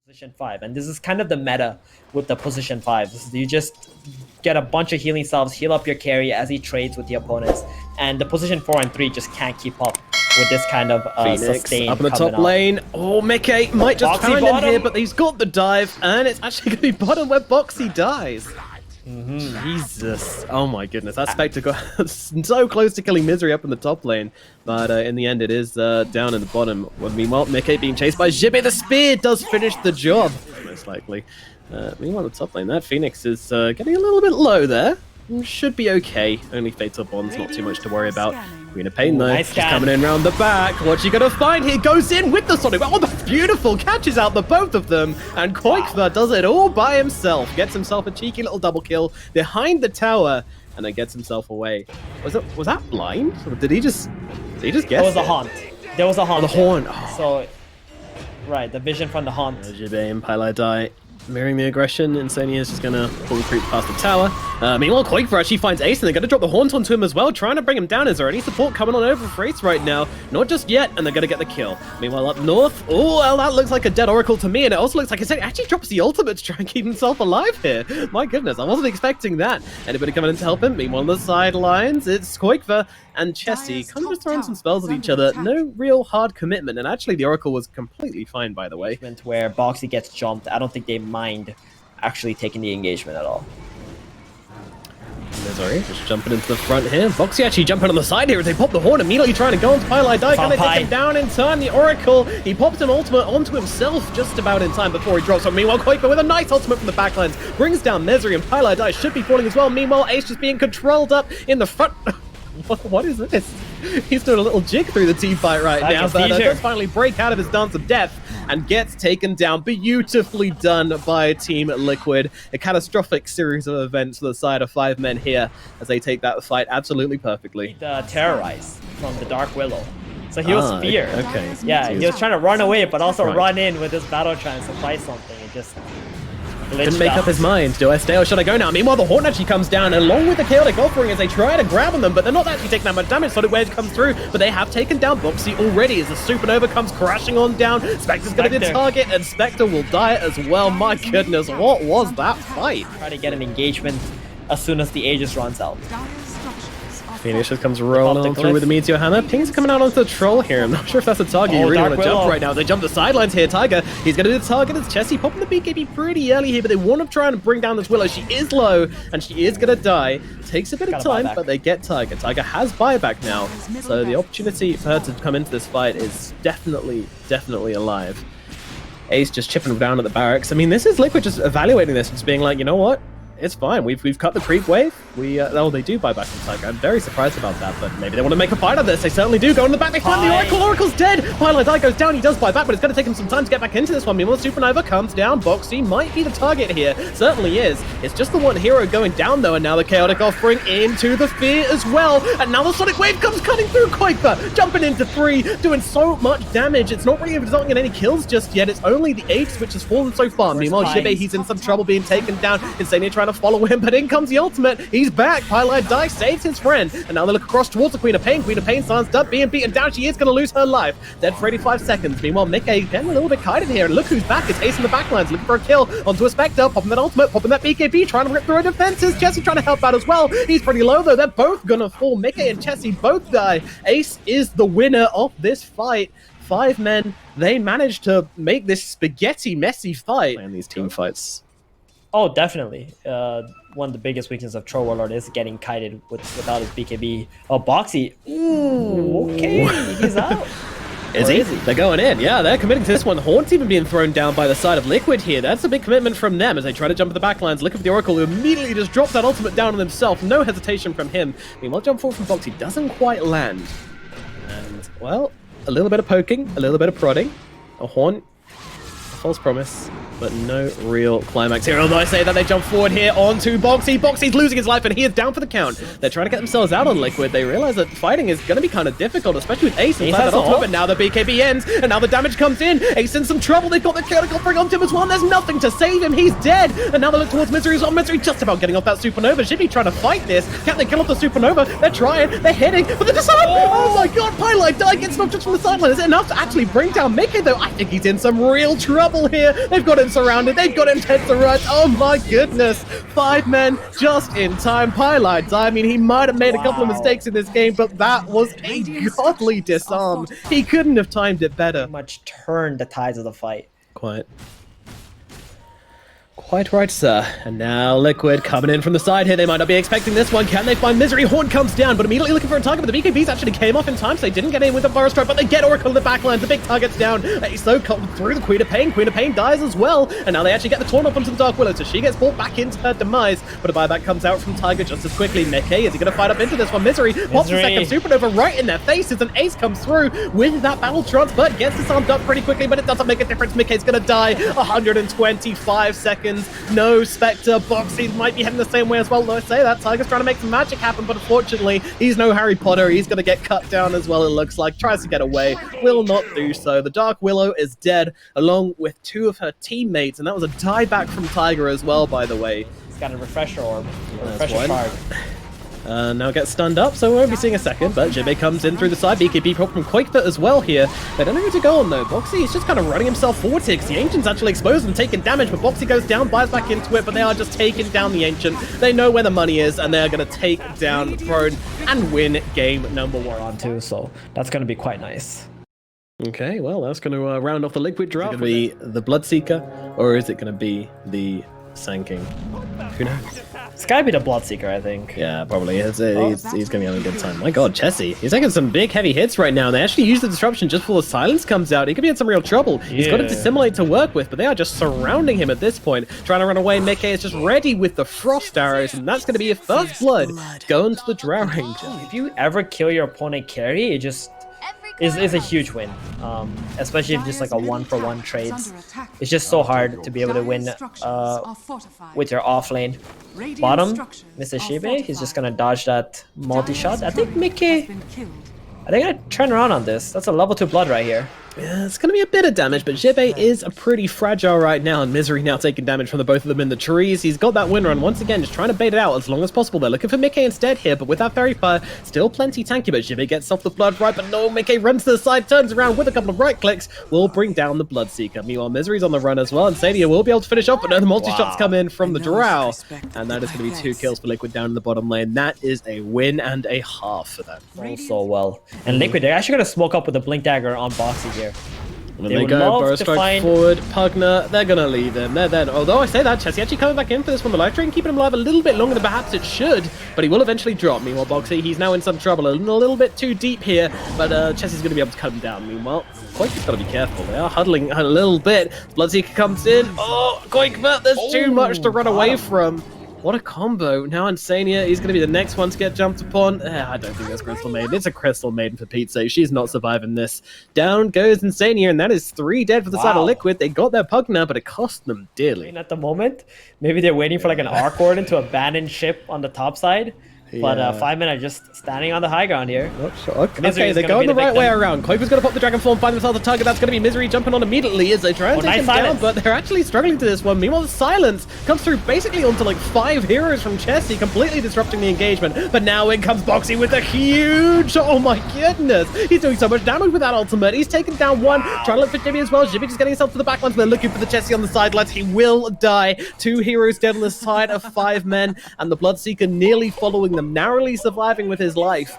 Position 5, and this is kind of the meta with the position 5. You just get a bunch of healing salves, heal up your carry as he trades with the opponents, and the position 4 and 3 just can't keep up with this kind of sustain up in the top lane. Oh, Mickey might just find him here, but he's got the dive, and it's actually going to be bottom where Boxy dies. Jesus. Oh my goodness, that spectacle so close to killing Misery up in the top lane, but in the end it is down in the bottom. Well, meanwhile, Mickey being chased by Jibbe. The spear does finish the job, most likely. Meanwhile, the top lane, that Phoenix is getting a little bit low there. Should be okay. Only Fatal Bond's not too much to worry about. Queen of Pain though, nice she's coming in round the back. What's she gonna find here? Goes in with the Sonic. Oh, that's beautiful! Catches out the both of them, and Koikva does it all by himself. Gets himself a cheeky little double kill behind the tower, and then gets himself away. Was that blind? Or did he just guess? There was a haunt. There was a haunt. Oh, the horn. Oh. So, right, the vision from the haunt. Jibbe and Pylai die. Mirroring the aggression, Insania is just gonna pull the creep past the tower. Meanwhile, Quakever actually finds Ace, and they're gonna drop the Haunt onto him as well, trying to bring him down. Is there any support coming on over for Ace right now? Not just yet, and they're gonna get the kill. Meanwhile, up north, oh, well, that looks like a dead Oracle to me, and it also looks like Insania actually drops the ultimate to try and keep himself alive here. My goodness, I wasn't expecting that. Anybody coming in to help him? Meanwhile, on the sidelines, it's Quakever and Chessie kind of just throwing some spells at each other. No real hard commitment, and actually the Oracle was completely fine, by the way. Where Boxy gets jumped, I don't think they mind actually taking the engagement at all. Misery just jumping into the front here. Boxy actually jumping on the side here as they pop the horn, immediately trying to go onto Pylai Die. Can they take him down in time? The Oracle, he pops an ultimate onto himself just about in time before he drops. So meanwhile, Quaker with a nice ultimate from the backlines brings down Misery, and Pylai Die should be falling as well. Meanwhile, Ace just being controlled up in the front. What is this? He's doing a little jig through the team fight right now, but does finally break out of his dance of death and gets taken down. Beautifully done by Team Liquid. A catastrophic series of events for the side of 5 men here as they take that fight absolutely perfectly. Terrorize from the Dark Willow. So he was feared. Okay. Yeah, he was trying to run away, but also run in with this battle trance to fight something. It just couldn't make up his mind. Do I stay or should I go now? Meanwhile, the Horn actually comes down along with the Chaotic Offering as they try to grab on them, but they're not actually taking that much damage. Sonic Wave comes through, but they have taken down Boxy already as the Supernova comes crashing on down. Spectre's going to be the target, and Spectre will die as well. My goodness, what was that fight? Try to get an engagement as soon as the Aegis runs out. Phoenix just comes rolling on through with the Meteor Hammer. Ping's coming out onto the troll here. I'm not sure if that's a target you really want to jump right now. They jump the sidelines here. Tiger, he's going to do the target as Chessie popping the BKB pretty early here, but they want to try and bring down this Willow. She is low, and she is going to die. Takes a bit of time, but they get Tiger. Tiger has buyback now, so the opportunity for her to come into this fight is definitely alive. Ace just chipping down at the barracks. I mean, this is Liquid just evaluating this, just being like, you know what? It's fine. We've cut the creep wave. They do buy back from Tiger. I'm very surprised about that, but maybe they want to make a fight of this. They certainly do. Go in the back. They find the Oracle. Oracle's dead. Pylai Die goes down. He does buy back, but it's going to take him some time to get back into this one. Meanwhile, Supernova comes down. Boxy might be the target here. Certainly is. It's just the one hero going down, though, and now the Chaotic Offering into the Fear as well. And now the Sonic Wave comes cutting through Kuiper, jumping into 3, doing so much damage. It's not really resulting in any kills just yet. It's only the Ace which has fallen so far. Meanwhile, Jibbe, he's in some trouble being taken down. Insania trying to follow him, but in comes the ultimate. He's back. Pylai Die saves his friend, and now they look across towards the Queen of Pain. Queen of Pain stands up, being beaten down. She is going to lose her life. Dead for 85 seconds. Meanwhile, Mickey getting a little bit kited here, and look who's back. It's Ace in the backlines, looking for a kill onto a Spectre, popping that ultimate, popping that BKB, trying to rip through her defenses. Chessie trying to help out as well. He's pretty low though. They're both gonna fall. Mickey and Chessie both die. Ace is the winner of this fight. 5 men, they managed to make this spaghetti messy fight. And these team fights. Oh, definitely. One of the biggest weaknesses of Troll Warlord is getting kited without his BKB. Oh, Boxy. Ooh, okay. He's out. Is he? They're going in. Yeah, they're committing to this one. Haunt's even being thrown down by the side of Liquid here. That's a big commitment from them as they try to jump at the backlines. Look at the Oracle, who immediately just drops that ultimate down on himself. No hesitation from him. Meanwhile, jump forward from Boxy doesn't quite land. And, well, a little bit of poking, a little bit of prodding. A Haunt, a false promise. but no real climax here. Although I say that they jump forward here onto Boxy. Boxy's losing his life, and he is down for the count. They're trying to get themselves out on Liquid. They realize that fighting is going to be kind of difficult, especially with Ace inside that ultimate. But now the BKB ends, and now the damage comes in. Ace in some trouble. They've got the critical bring onto him as well, and there's nothing to save him. He's dead. And now they look towards Misery as well. Misery just about getting off that Supernova. Jimmy trying to fight this. Can't they kill off the Supernova? They're trying. They're hitting. But they're just oh my god, Pylite Die gets knocked just from the sideline. Is it enough to actually bring down Mickey, though? I think he's in some real trouble here. They've got him surrounded. They've got him dead to rush. Oh my goodness. 5 men just in time. Pylite Die. I mean, he might have made a couple of mistakes in this game, but that was a godly disarm. He couldn't have timed it better. Much turned the tides of the fight. Quite right, sir. And now Liquid coming in from the side here. They might not be expecting this one. Can they find Misery? Horn comes down, but immediately looking for a target. But the BKBs actually came off in time, so they didn't get in with the Forest Strike, but they get Oracle in the backlines. The big target's down. So cut through the Queen of Pain. Queen of Pain dies as well. And now they actually get the Torn up onto the Dark Willow, so she gets brought back into her demise. But a buyback comes out from Tiger just as quickly. Mickey, is he going to fight up into this one? Misery pops the second Supernova right in their faces, and Ace comes through with that Battle Trance, but gets disarmed up pretty quickly, but it doesn't make a difference. Mickey's going to die. 125 seconds. No Spectre. Boxy might be heading the same way as well. Though I say that, Tiger's trying to make some magic happen, but unfortunately, he's no Harry Potter. He's going to get cut down as well, it looks like. Tries to get away. Will not do so. The Dark Willow is dead, along with 2 of her teammates, and that was a dieback from Tiger as well, by the way. He's got a refresher orb. A refresher card. Now gets stunned up, so we won't be seeing a second, but Jibbe comes in through the side. BKB prop from Quakefoot as well here. They don't know who to go on though. Boxy is just kind of running himself forward here because the Ancient's actually exposed and taking damage, but Boxy goes down, buys back into it, but they are just taking down the Ancient. They know where the money is, and they're going to take down Throne and win game number 1 on 2, so that's going to be quite nice. Okay, well, that's going to round off the Liquid draft. Is it going to be the Bloodseeker, or is it going to be the Sand King? Who knows? It's gotta be the Bloodseeker, I think. Yeah, probably. He's going to be having a good time. My god, Chessie. He's taking some big, heavy hits right now. They actually use the disruption just before the silence comes out. He could be in some real trouble. Yeah. He's got a Dissimulate to work with, but they are just surrounding him at this point. Trying to run away. Mickey is just ready with the Frost Arrows, and that's going to be a first blood going to the Drow Ranger. If you ever kill your opponent carry, it just is a huge win, especially if just like a 1-for-1 trades. It's just so hard to be able to win with your off lane. Bottom, Mr. Shibe, he's just gonna dodge that multi-shot. I think Mickey, are they gonna turn around on this? That's a level 2 blood right here. Yeah, it's going to be a bit of damage, but Jibbe is pretty fragile right now, and Misery now taking damage from the both of them in the trees. He's got that win run once again, just trying to bait it out as long as possible. They're looking for Mickey instead here, but with that Fairy Fire, still plenty tanky, but Jibbe gets off the blood right, but no, Mickey runs to the side, turns around with a couple of right clicks, will bring down the Bloodseeker. Meanwhile, Misery's on the run as well, and Sadia will be able to finish off, but no, the multi-shots come in from the Drow, and that is going to be 2 kills for Liquid down in the bottom lane. That is a win and a half for them. So well. And Liquid, they're actually going to smoke up with the Blink Dagger on Boxy here. When they go, Burrow Strike forward, Pugner, they're going to leave him. They're then. Although I say that, Chessie actually coming back in for this one. The life drain keeping him alive a little bit longer than perhaps it should, but he will eventually drop. Meanwhile, Boxy, he's now in some trouble. A little bit too deep here, but Chessie's going to be able to cut him down. Meanwhile, Quake's got to be careful. They are huddling a little bit. Bloodseeker comes in. Oh, Quakefoot, there's too much to run away from. What a combo. Now Insania, he's going to be the next one to get jumped upon. I don't think that's Crystal Maiden. It's a Crystal Maiden for Pete's sake. She's not surviving this. Down goes Insania, and that is 3 dead for the side of Liquid. They got their Pugner, but it cost them dearly. And at the moment, maybe they're waiting for like an Arc Warden to abandon ship on the top side. But 5 men are just standing on the high ground here. Okay, they're going the right way around. Quake's going to pop the Dragon Form, find themselves a target. That's going to be Misery jumping on immediately as they try and take him down, but they're actually struggling to this one. Meanwhile, the silence comes through basically onto like 5 heroes from Chessie, completely disrupting the engagement. But now in comes Boxy with a huge... Oh my goodness! He's doing so much damage with that ultimate. He's taken down 1. Trying to look for Jimmy as well. Jimmy just getting himself to the back lines. They're looking for the Chessie on the sidelines. He will die. 2 heroes dead on the side of 5 men, and the Bloodseeker nearly following them, narrowly surviving with his life.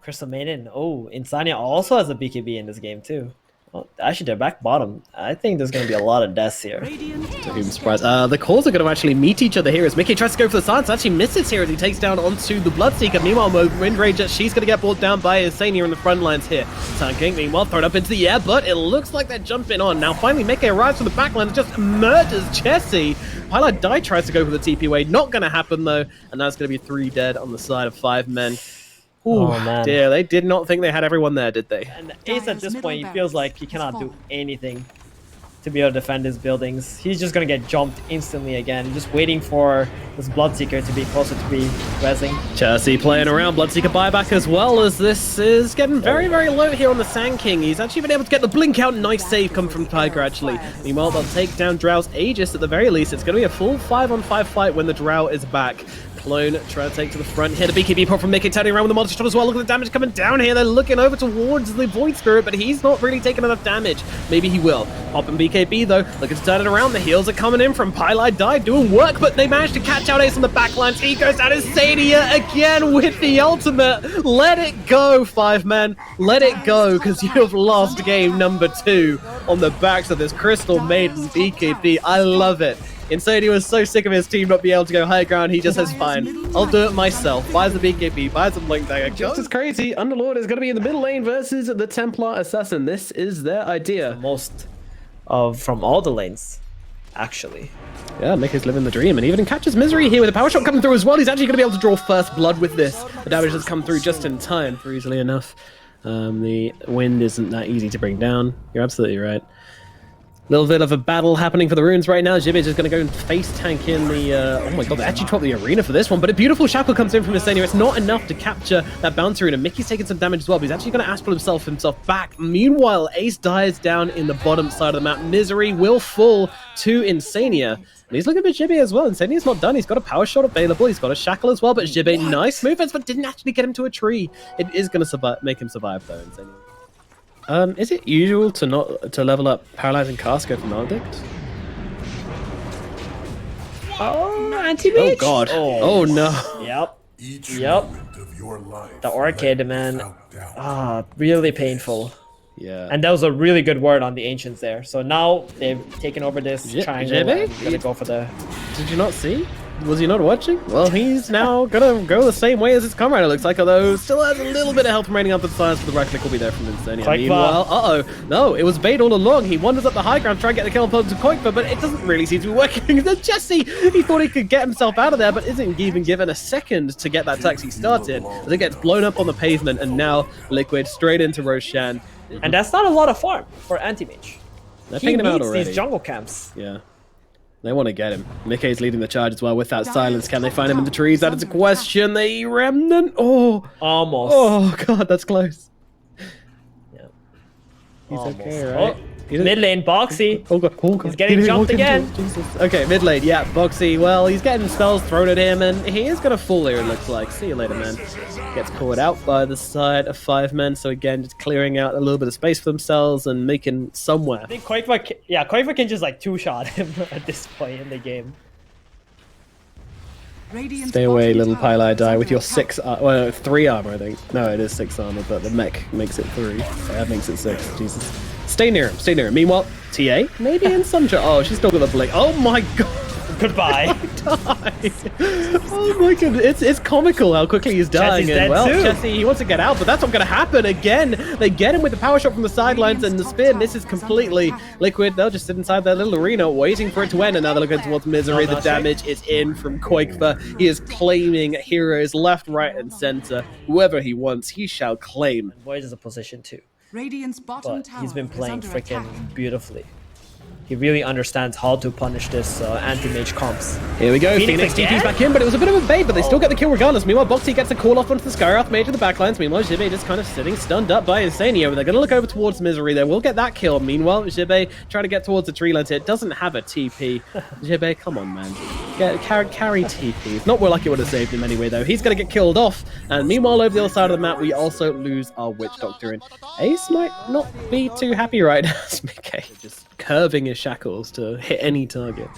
Crystal Maiden. Oh, Insania also has a BKB in this game too. Well, actually, they're back bottom. I think there's going to be a lot of deaths here. To whom's surprise? The cores are going to actually meet each other here as Mickey tries to go for the silence. Actually misses here as he takes down onto the Bloodseeker. Meanwhile, Windranger, she's going to get brought down by Insania in the front lines here. Tanking, meanwhile, thrown up into the air, but it looks like they're jumping on. Now, finally, Mickey arrives from the backline and just murders Chessie. Pylite Die tries to go for the TP wave. Not going to happen, though. And that's going to be 3 dead on the side of 5 men. Ooh, man. Dear, they did not think they had everyone there, did they? And Ace at this point, he feels like he cannot do anything. to be able to defend his buildings. He's just gonna get jumped instantly again, just waiting for this Bloodseeker to be closer to be rezzing. Chelsea playing around, Bloodseeker buyback as well, as this is getting very, very low here on the Sand King. He's actually been able to get the blink out. Nice save come from Tiger, actually. Meanwhile, they'll take down Drow's Aegis at the very least. It's going to be a full 5-on-5 fight when the Drow is back. Clone trying to take to the front here. The BKB pop from Mickey turning around with the monster shot as well. Look at the damage coming down here. They're looking over towards the Void Spirit, but he's not really taking enough damage. Maybe he will. Popping BKB though, looking to turn it around. The heals are coming in from Pylai Dive, doing work, but they managed to catch out Ace on the backlines. He goes down as Sadia again with the ultimate. Let it go, 5-man. Let it go, because you've lost game number 2 on the backs of this Crystal Maiden BKB. I love it. Insania was so sick of his team not being able to go high ground, he just says, fine, I'll do it myself. Buys the BKB, buys the Blink Dagger. Just as crazy, Underlord is going to be in the middle lane versus the Templar Assassin. This is their idea. Most of from all the lanes, actually. Yeah, Mickey's living the dream, and even catches Misery here with a power shot coming through as well. He's actually going to be able to draw first blood with this. The damage has come through just in time, for easily enough. The wind isn't that easy to bring down. You're absolutely right. Little bit of a battle happening for the runes right now. Jibbe is just going to go and face tank in the... oh my god, they actually dropped the arena for this one. But a beautiful shackle comes in from Insania. It's not enough to capture that bounty arena. Mickey's taking some damage as well, but he's actually going to Astral himself back. Meanwhile, Ace dies down in the bottom side of the map. Misery will fall to Insania. And he's looking at Jibbe as well. Insania's not done. He's got a power shot available. He's got a shackle as well. But Jibbe, nice movements, but didn't actually get him to a tree. It is going to make him survive, though, Insania. Is it usual to level up Paralyzing Casco from Maledict? Oh, anti-mage? Oh god. Oh no. Yep. Yep. The Orchid, man. Really painful. Yeah. And that was a really good word on the Ancients there. So now they've taken over this triangle. They're gonna go for the... Did you not see? Was he not watching? Well, he's now gonna go the same way as his comrade, it looks like, although still has a little bit of health remaining up to the sides, but the right click will be there from Insania. Meanwhile, no, it was bait all along. He wanders up the high ground, trying to get the kill on to Koikva, but it doesn't really seem to be working. Then Jesse, he thought he could get himself out of there, but isn't even given a second to get that taxi started, as it gets blown up on the pavement, and now Liquid straight into Roshan. And that's not a lot of farm for Anti-Mage. They're picking him out already. These jungle camps. Yeah. They want to get him. Mickey's leading the charge as well with that silence. Can they find him in the trees? That is a question. The Remnant. Oh. Almost. Oh, God, that's close. Yeah. He's okay, right? Mid lane, Boxy. Oh, God. Oh, God. He's getting jumped again. Jesus. Okay, mid lane. Yeah, Boxy. Well, he's getting spells thrown at him, and he is going to fall here, it looks like. See you later, man. Gets caught out by the side of 5 men. So, again, just clearing out a little bit of space for themselves and making somewhere. I think Koikva can just, like, two-shot him at this point in the game. Stay away, little Pylai Die, with your 3 armor, I think. No, it is 6 armor, but the mech makes it 3. That makes it 6. Jesus. Stay near him. Stay near him. Meanwhile, TA? Maybe in some shot. Oh, she's still got the blink. Oh my god. Goodbye. Oh my god. It's comical how quickly he's dying. Jesse's dead well, too. Jesse, he wants to get out, but that's not going to happen again. They get him with the power shot from the sidelines and the spin. This is completely Liquid. They'll just sit inside their little arena waiting for it to end. And now they're looking towards Misery. The damage is in from Koikva. He is claiming heroes left, right, and center. Whoever he wants, he shall claim. Void is a position too. But he's been playing freaking beautifully. He really understands how to punish this anti-mage comps. Here we go, Phoenix TP's back in, but it was a bit of a bait, but they still get the kill regardless. Meanwhile, Boxy gets a call off onto the Skyrath mage of the backlines. Meanwhile, Jibbe just kind of sitting stunned up by Insania. They're going to look over towards Misery. They will get that kill. Meanwhile, Jibbe trying to get towards the tree lines here. Doesn't have a TP. Jibbe, come on, man. Carry TP. It's not like it would have saved him anyway, though. He's going to get killed off. And meanwhile, over the other side of the map, we also lose our Witch Doctor. And Ace might not be too happy right now. Mickey just curving his shackles to hit any target.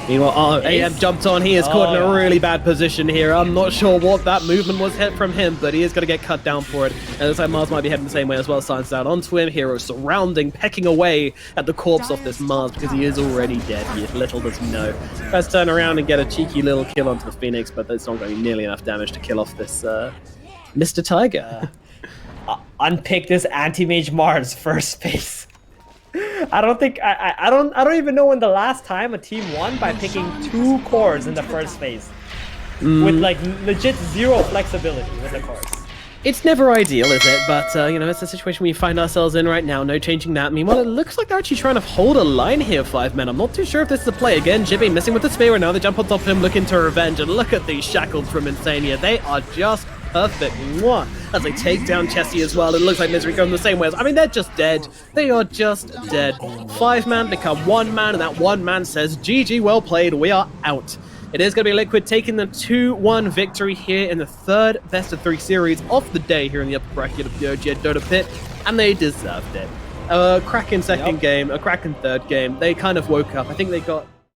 Meanwhile, AM jumped on. He is caught in a really bad position here. I'm not sure what that movement was hit from him, but he is going to get cut down for it. And it looks like Mars might be heading the same way as well. Silence down onto him. Hero surrounding, pecking away at the corpse of this Mars because he is already dead. He little does he know. Tries to turn around and get a cheeky little kill onto the Phoenix, but that's not going to be nearly enough damage to kill off this Mr. Tiger. Unpick this anti-mage Mars first phase. I don't even know when the last time a team won by picking 2 cores in the first phase with like legit 0 flexibility with the cores. It's never ideal, is it? But, you know, it's the situation we find ourselves in right now. No changing that. Meanwhile, it looks like they're actually trying to hold a line here, 5 men. I'm not too sure if this is a play. Again, Jibby missing with the spear, and now they jump on top of him, looking to revenge. And look at these shackles from Insania. They are just perfect. Mwah. As they take down Chessie as well. It looks like Misery going the same way. I mean, they're just dead. They are just dead. 5 man become 1 man, and that 1 man says, GG, well played. We are out. It is going to be Liquid taking the 2-1 victory here in the 3rd best-of-3 series of the day here in the upper bracket of the OGA Dota pit, and they deserved it. A cracking second game, a cracking third game. They kind of woke up. I think they got